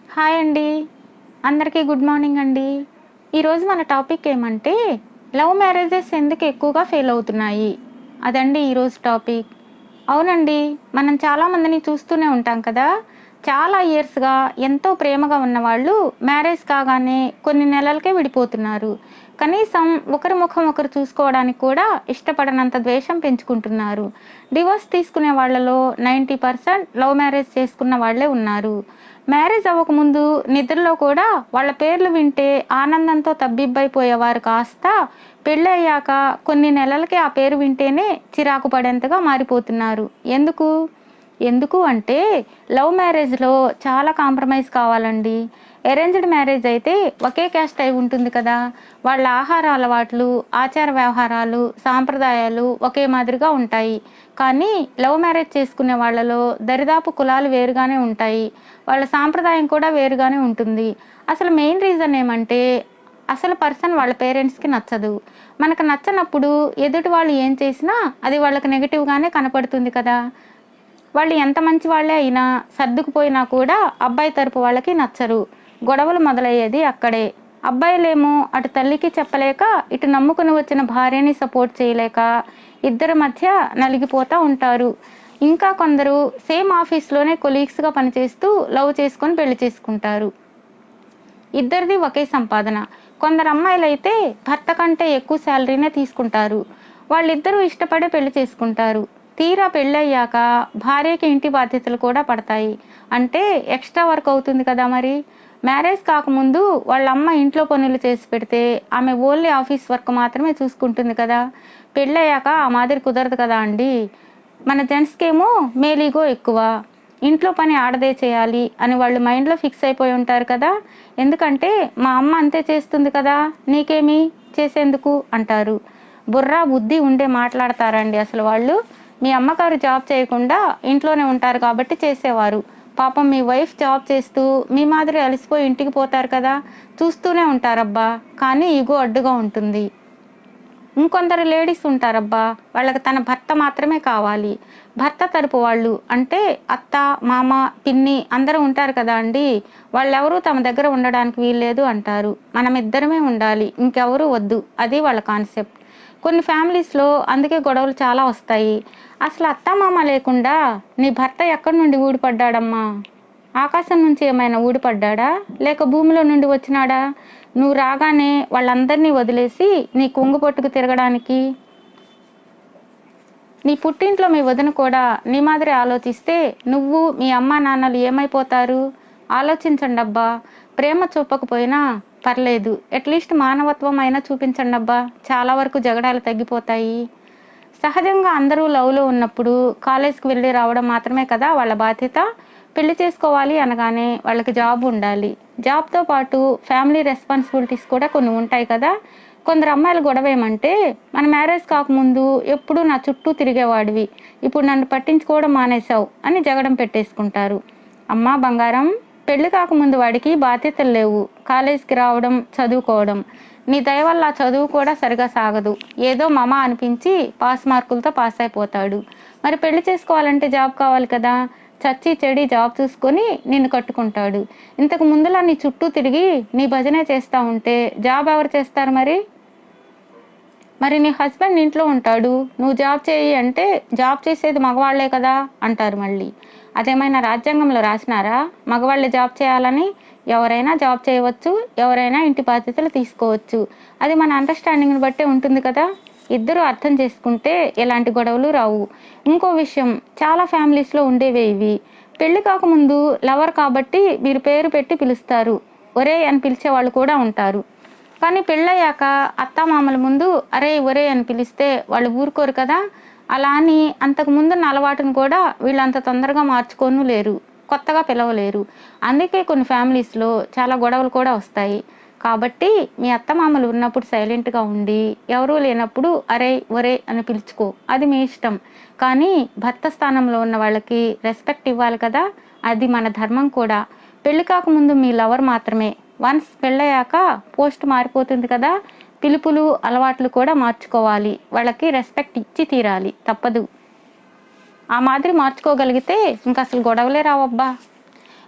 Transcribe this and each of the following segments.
Hi అండి. అందరికీ good morning అండి. ఈరోజు మన టాపిక్ ఏమంటే, లవ్ మ్యారేజెస్ ఎందుకు ఎక్కువగా ఫెయిల్ అవుతున్నాయి? అదండి ఈరోజు టాపిక్. అవునండి. మనం చాలామందిని చూస్తూనే ఉంటాం కదా! చాలా ఇయర్స్‌గా ఎంతో ప్రేమగా ఉన్నవాళ్ళు మ్యారేజ్ కాగానే కొన్ని నెలలకే విడిపోతున్నారు. కనీసం ఒకరి ముఖం ఒకరు చూసుకోవడానికి కూడా ఇష్టపడనంత ద్వేషం పెంచుకుంటున్నారు. డివోర్స్ తీసుకునే వాళ్ళలో 90% లవ్ మ్యారేజ్ చేసుకున్న వాళ్ళే ఉన్నారు. మ్యారేజ్ అవ్వకముందు నిద్రలో కూడా వాళ్ళ పేర్లు వింటే ఆనందంతో తబ్బిబ్బైపోయేవారు కాస్త పెళ్ళయ్యాక కొన్ని నెలలకి ఆ పేరు వింటేనే చిరాకు పడేంతగా మారిపోతున్నారు. ఎందుకు? ఎందుకు అంటే లవ్ మ్యారేజ్‌లో చాలా కాంప్రమైజ్ కావాలండి. అరేంజ్డ్ మ్యారేజ్ అయితే ఒకే క్యాస్ట్ అయి ఉంటుంది కదా! వాళ్ళ ఆహార అలవాట్లు, ఆచార వ్యవహారాలు, సాంప్రదాయాలు ఒకే మాదిరిగా ఉంటాయి. కానీ లవ్ మ్యారేజ్ చేసుకునే వాళ్ళలో దరిదాపు కులాలు వేరుగానే ఉంటాయి. వాళ్ళ సాంప్రదాయం కూడా వేరుగానే ఉంటుంది. అసలు మెయిన్ రీజన్ ఏమంటే అసలు పర్సన్ వాళ్ళ పేరెంట్స్‌కి నచ్చదు. మనకు నచ్చనప్పుడు ఎదుటి వాళ్ళు ఏం చేసినా అది వాళ్ళకి నెగెటివ్‌గానే కనపడుతుంది కదా! వాళ్ళు ఎంత మంచి వాళ్ళే అయినా సర్దుకుపోయినా కూడా అబ్బాయి తరపు వాళ్ళకి నచ్చరు. గొడవలు మొదలయ్యేది అక్కడే. అబ్బాయిలేమో అటు తల్లికి చెప్పలేక, ఇటు నమ్ముకుని వచ్చిన భార్యని సపోర్ట్ చేయలేక ఇద్దరి మధ్య నలిగిపోతా ఉంటారు. ఇంకా కొందరు సేమ్ ఆఫీస్‌లోనే కొలీగ్స్‌గా పనిచేస్తూ లవ్ చేసుకొని పెళ్లి చేసుకుంటారు. ఇద్దరిది ఒకే సంపాదన. కొందరు అమ్మాయిలైతే భర్త కంటే ఎక్కువ శాలరీనే తీసుకుంటారు. వాళ్ళిద్దరూ ఇష్టపడే పెళ్లి చేసుకుంటారు. తీరా పెళ్ళయ్యాక భార్యకి ఇంటి బాధ్యతలు కూడా పడతాయి. అంటే ఎక్స్ట్రా వర్క్ అవుతుంది కదా మరి. మ్యారేజ్ కాకముందు వాళ్ళ అమ్మ ఇంట్లో పనులు చేసి పెడితే ఆమె ఓన్లీ ఆఫీస్ వర్క్ మాత్రమే చూసుకుంటుంది కదా! పెళ్ళయ్యాక ఆ మాదిరి కుదరదు కదా అండి. మన జెంట్స్‌కేమో మేల్ ఈగో ఎక్కువ. ఇంట్లో పని ఆడదే చేయాలి అని వాళ్ళు మైండ్‌లో ఫిక్స్ అయిపోయి ఉంటారు కదా! ఎందుకంటే మా అమ్మ అంతే చేస్తుంది కదా! నీకేమి చేసేందుకు అంటారు. బుర్ర, బుద్ధి ఉండే మాట్లాడతారండి అసలు వాళ్ళు. మీ అమ్మగారు జాబ్ చేయకుండా ఇంట్లోనే ఉంటారు కాబట్టి చేసేవారు. పాపం మీ వైఫ్ జాబ్ చేస్తూ మీ మాదిరి అలసిపోయి ఇంటికి పోతారు కదా! చూస్తూనే ఉంటారబ్బా! కానీ ఇగో అడ్డుగా ఉంటుంది. ఇంకొందరు లేడీస్ ఉంటారబ్బా! వాళ్ళకి తన భర్త మాత్రమే కావాలి. భర్త తరపు వాళ్ళు అంటే అత్త, మామ, పిన్ని అందరూ ఉంటారు కదా అండీ! వాళ్ళెవరూ తమ దగ్గర ఉండడానికి వీల్లేదు అంటారు. మనమిద్దరమే ఉండాలి. ఇంకెవరూ వద్దు. అది వాళ్ళ కాన్సెప్ట్. కొన్ని ఫ్యామిలీస్‌లో అందుకే గొడవలు చాలా వస్తాయి. అసలు అత్తామామ లేకుండా నీ భర్త ఎక్కడి నుండి ఊడిపడ్డాడమ్మా? ఆకాశం నుంచి ఏమైనా ఊడిపడ్డాడా? లేక భూమిలో నుండి వచ్చినాడా? నువ్వు రాగానే వాళ్ళందరినీ వదిలేసి నీ కొంగు పట్టుకు తిరగడానికి? నీ పుట్టింట్లో మీ వదిన కూడా నీ మాదిరి ఆలోచిస్తే నువ్వు, మీ అమ్మా నాన్నలు ఏమైపోతారు? ఆలోచించండబ్బా! ప్రేమ చూపకపోయినా పర్లేదు. అట్‌లీస్ట్ మానవత్వం అయినా చూపించండబ్బా! చాలా వరకు జగడాలు తగ్గిపోతాయి. సహజంగా అందరూ లవ్‌లో ఉన్నప్పుడు కాలేజ్‌కి వెళ్ళి రావడం మాత్రమే కదా వాళ్ళ బాధ్యత. పెళ్లి చేసుకోవాలి అనగానే వాళ్ళకి జాబ్ ఉండాలి. జాబ్‌తో పాటు ఫ్యామిలీ రెస్పాన్సిబిలిటీస్ కూడా కొన్ని ఉంటాయి కదా! కొందరు అమ్మాయిల గొడవ ఏమంటే, మన మ్యారేజ్ కాకముందు ఎప్పుడూ నా చుట్టూ తిరిగేవాడివి. ఇప్పుడు నన్ను పట్టించుకోవడం మానేశావు అని జగడం పెట్టేసుకుంటారు. అమ్మా బంగారం, పెళ్లి కాకముందు వాడికి బాధ్యతలు లేవు. కాలేజ్‌కి రావడం, చదువుకోవడం. నీ దయ వల్ల ఆ చదువు కూడా సరిగా సాగదు. ఏదో మమ అనిపించి పాస్ మార్కులతో పాస్ అయిపోతాడు. మరి పెళ్లి చేసుకోవాలంటే జాబ్ కావాలి కదా! చచ్చి చెడి జాబ్ చూసుకొని నిన్ను కట్టుకుంటాడు. ఇంతకు ముందులా నీ చుట్టూ తిరిగి నీ భజనే చేస్తా ఉంటే జాబ్ ఎవరు చేస్తారు మరి? మరి నీ హస్బెండ్ ఇంట్లో ఉంటాడు. నువ్వు జాబ్ చెయ్యి అంటే జాబ్ చేసేది మగవాళ్లే కదా! అంటారు మళ్ళీ. అదేమైనా రాజ్యాంగంలో రాసినారా? మగవాళ్ళే జాబ్ చేయాలని? ఎవరైనా జాబ్ చేయవచ్చు. ఎవరైనా ఇంటి బాధ్యతలు తీసుకోవచ్చు. అది మన అండర్‌స్టాండింగ్‌ని బట్టే ఉంటుంది కదా! ఇద్దరూ అర్థం చేసుకుంటే ఎలాంటి గొడవలు రావు. ఇంకో విషయం, చాలా ఫ్యామిలీస్‌లో ఉండేవే ఇవి. పెళ్లి కాకముందు లవర్ కాబట్టి మీరు పేరు పెట్టి పిలుస్తారు. ఒరేయ్ అని పిలిచేవాళ్ళు కూడా ఉంటారు. కానీ పెళ్ళయ్యాక అత్తామామల ముందు అరేయ్! ఒరేయ్! అని పిలిస్తే వాళ్ళు ఊరుకోరు కదా! అలా అని అంతకుముందున్న అలవాటును కూడా వీళ్ళంత తొందరగా మార్చుకోను లేరు. కొత్తగా పిలవలేరు. అందుకే కొన్ని ఫ్యామిలీస్‌లో చాలా గొడవలు కూడా వస్తాయి. కాబట్టి మీ అత్తమామలు ఉన్నప్పుడు సైలెంట్‌గా ఉండి, ఎవరూ లేనప్పుడు అరేయ్! ఒరేయ్! అని పిలుచుకో. అది మీ ఇష్టం. కానీ భర్త స్థానంలో ఉన్న వాళ్ళకి రెస్పెక్ట్ ఇవ్వాలి కదా! అది మన ధర్మం కూడా. పెళ్లి కాకముందు మీ లవర్ మాత్రమే. వన్స్ పెళ్ళయ్యాక పోస్ట్ మారిపోతుంది కదా! పిలుపులు, అలవాట్లు కూడా మార్చుకోవాలి. వాళ్ళకి రెస్పెక్ట్ ఇచ్చి తీరాలి. తప్పదు. ఆ మాదిరి మార్చుకోగలిగితే ఇంకసలు గొడవలే రావబ్బా!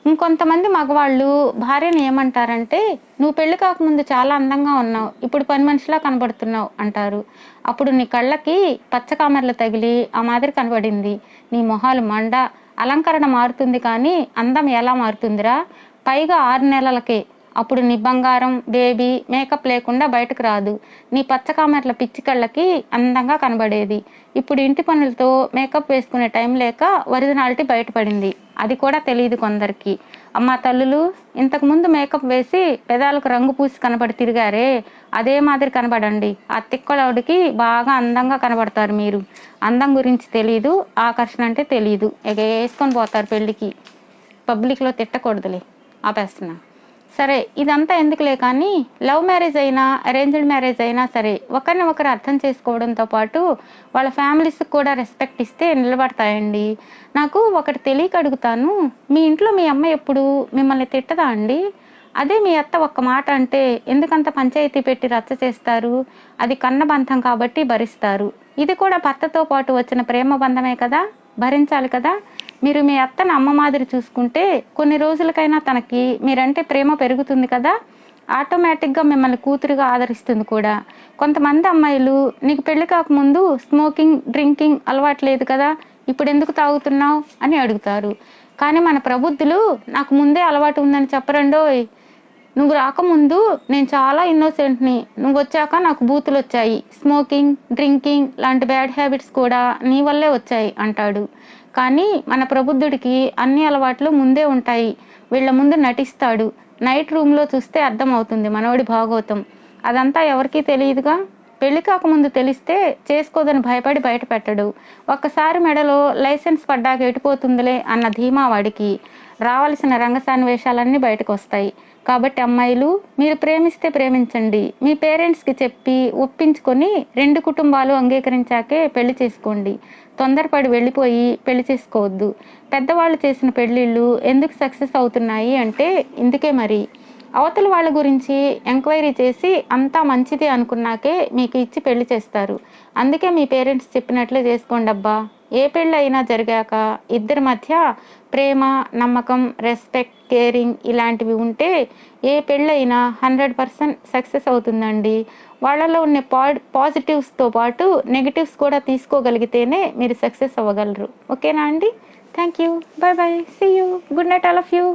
ఇంకొంతమంది మగవాళ్ళు భార్యని ఏమంటారంటే, "నువ్వు పెళ్లి కాకముందు చాలా అందంగా ఉన్నావు. ఇప్పుడు పని మనిషిలా కనబడుతున్నావు" అంటారు. అప్పుడు నీ కళ్ళకి పచ్చకామెర్లు తగిలి ఆ మాదిరి కనబడింది. నీ మొహాలు మండ. అలంకరణ మారుతుంది కానీ అందం ఎలా మారుతుందిరా? పైగా 6 నెలలకే. అప్పుడు నీ బంగారం, బేబీ మేకప్ లేకుండా బయటకు రాదు. నీ పచ్చకామెర్ల పిచ్చి కళ్ళకి అందంగా కనబడేది. ఇప్పుడు ఇంటి పనులతో మేకప్ వేసుకునే టైం లేక ఒరిజినాలిటీ బయటపడింది. అది కూడా తెలియదు కొందరికి. అమ్మా తల్లులు, ఇంతకుముందు మేకప్ వేసి పెదాలకు రంగు పూసి కనబడి తిరిగారే, అదే మాదిరి కనబడండి. ఆ తిక్కలోడికి బాగా అందంగా కనబడతారు మీరు. అందం గురించి తెలీదు, ఆకర్షణ అంటే తెలీదు. ఎగేసుకొని పోతారు పెళ్ళికి. పబ్లిక్లో తిట్టకూడదులే, ఆపేస్తున్నా. సరే, ఇదంతా ఎందుకులే కానీ, లవ్ మ్యారేజ్ అయినా అరేంజ్డ్ మ్యారేజ్ అయినా సరే ఒకరిని ఒకరు అర్థం చేసుకోవడంతో పాటు వాళ్ళ ఫ్యామిలీస్కి కూడా రెస్పెక్ట్ ఇస్తే నిలబడతాయండి. నాకు ఒకటి తెలియక అడుగుతాను, మీ ఇంట్లో మీ అమ్మ ఎప్పుడు మిమ్మల్ని తిట్టదా అండి? అదే మీ అత్త ఒక్క మాట అంటే ఎందుకంత పంచాయతీ పెట్టి రచ్చ చేస్తారు? అది కన్న బంధం కాబట్టి భరిస్తారు. ఇది కూడా భర్తతో పాటు వచ్చిన ప్రేమ బంధమే కదా, భరించాలి కదా. మీరు మీ అత్తను అమ్మ మాదిరి చూసుకుంటే కొన్ని రోజులకైనా తనకి మీరంటే ప్రేమ పెరుగుతుంది కదా. ఆటోమేటిక్గా మిమ్మల్ని కూతురుగా ఆదరిస్తుంది కూడా. కొంతమంది అమ్మాయిలు, నీకు పెళ్లి కాకముందు స్మోకింగ్ డ్రింకింగ్ అలవాటు లేదు కదా, ఇప్పుడు ఎందుకు తాగుతున్నావు అని అడుగుతారు. కానీ మన ప్రబుద్ధులు నాకు ముందే అలవాటు ఉందని చెప్పరండోయ్. నువ్వు రాకముందు నేను చాలా ఇన్నోసెంట్ని, నువ్వు వచ్చాక నాకు బూతులు వచ్చాయి. స్మోకింగ్ డ్రింకింగ్ లాంటి బ్యాడ్ హ్యాబిట్స్ కూడా నీ వల్లే వచ్చాయి అంటాడు. కానీ మన ప్రబుద్ధుడికి అన్ని అలవాట్లు ముందే ఉంటాయి. వీళ్ళ ముందు నటిస్తాడు. నైట్ రూమ్లో చూస్తే అర్థమవుతుంది మనోడి భాగోతం. అదంతా ఎవరికీ తెలియదుగా. పెళ్లి కాకముందు తెలిస్తే చేసుకోదని భయపడి బయట పెట్టడు. ఒక్కసారి మెడలో లైసెన్స్ పడ్డాక ఎటుపోతుందిలే అన్న ధీమా వాడికి. రావాల్సిన రంగసన్నివేశాలన్నీ బయటకు వస్తాయి. కాబట్టి అమ్మాయిలు, మీరు ప్రేమిస్తే ప్రేమించండి. మీ పేరెంట్స్కి చెప్పి ఒప్పించుకొని 2 కుటుంబాలు అంగీకరించాకే పెళ్లి చేసుకోండి. తొందరపడి వెళ్ళిపోయి పెళ్లి చేసుకోవద్దు. పెద్దవాళ్ళు చేసిన పెళ్ళిళ్ళు ఎందుకు సక్సెస్ అవుతున్నాయి అంటే ఇందుకే మరి. అవతల వాళ్ళ గురించి ఎంక్వైరీ చేసి అంతా మంచిది అనుకున్నాకే మీకు ఇచ్చి పెళ్లి చేస్తారు. అందుకే మీ పేరెంట్స్ చెప్పినట్లే చేసుకోండి అబ్బా. ఏ పెళ్ళి అయినా జరిగాక ఇద్దరి మధ్య ప్రేమ, నమ్మకం, రెస్పెక్ట్, కేరింగ్ ఇలాంటివి ఉంటే ఏ పెళ్ళైనా 100% సక్సెస్ అవుతుందండి. వాళ్ళలో ఉన్న పాజిటివ్స్తో పాటు నెగిటివ్స్ కూడా తీసుకోగలిగితేనే మీరు సక్సెస్ అవ్వగలరు. ఓకేనా అండి? Thank you. Bye bye. See you. Good night all of you.